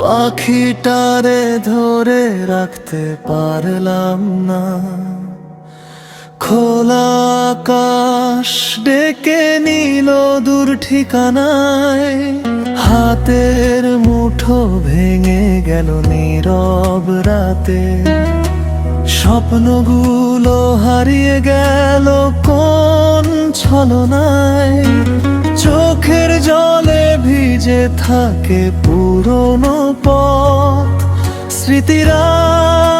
পাখিটারে ধরে রাখতে পারলাম না, খোলা আকাশ ডেকে নিল দূর ঠিকানায়। হাতের মুঠো ভেঙে গেল নীরব রাতে, স্বপ্নগুলো হারিয়ে গেল কোন ছলনায়। চোখের জলে ভিজে থাকে পুরনো পথ, স্মৃতিরা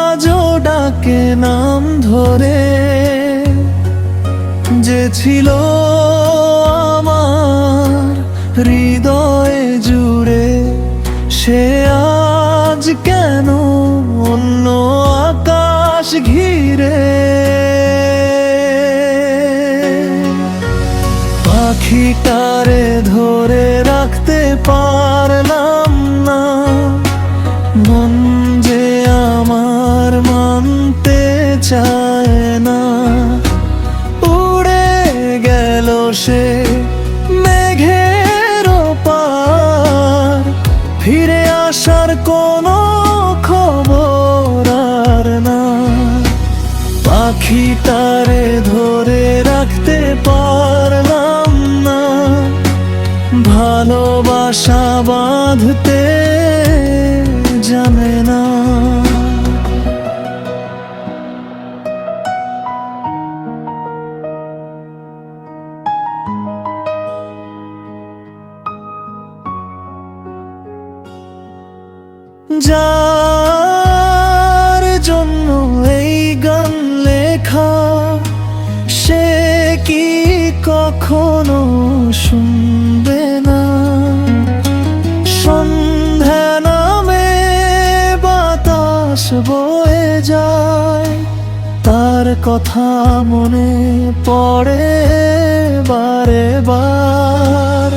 আজও ডাকে নাম ধরে। যে ছিল আমার হৃদয়ে জুড়ে, সে আজ কেন অন্য আকাশ ঘিরে। পাখিটারে ধরে রাখতে পারলাম না, মন যে আমার মানতে চায় না। উড়ে গেল সে মেঘের পার, ফিরে আসার কোনো খবর আর না। পাখিটারে ধরে রাখতে পারলাম না, ভালোবাসা বাঁধতে জানে না। যার জন্য এই গান লেখা, সে কি কখনো শুনবে না? সন্ধ্যা নামে বাতাস বয়ে যায়, তার কথা মনে পড়ে বারে বার।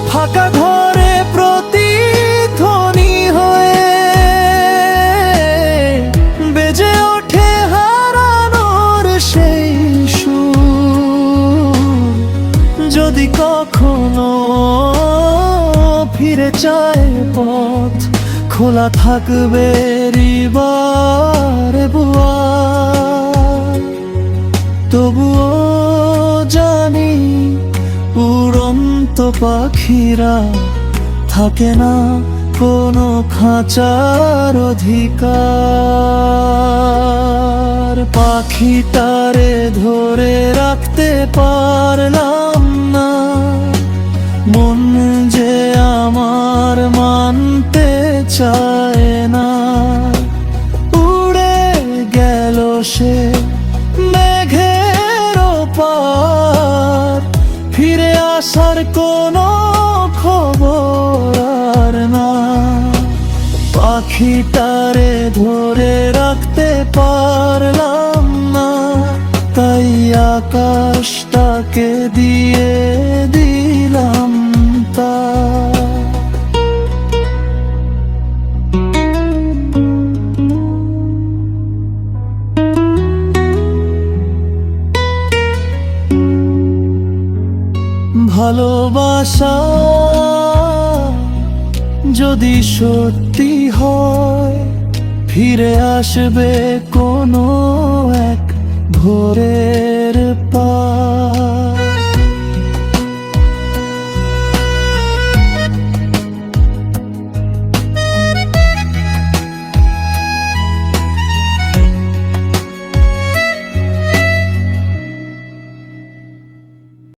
ফাঁকা ঘরে প্রতিধ্বনি হয়ে বেজে ওঠে হারানোর সেই সুর। যদি কখনো ফিরে চায় পথ, খোলা থাকবে হৃদয়ের দুয়ার। তবুও জানি উড়ন্ত পাখিরা থাকে না কোনো খাঁচার অধিকার। পাখিটারে ধরে রাখতে পারলাম না, মন যে আমার মানতে চায় না। উড়ে গেল সে মেঘের পার, ফিরে আসার কোনো খবর আর না। পাখিটারে ধরে রাখতে পারলাম না, তাই আকাশটাকে দিয়ে দিলাম তা। ভালোবাসা যদি সত্যি হয়, ফিরে আসবে কোনো এক ভোরে।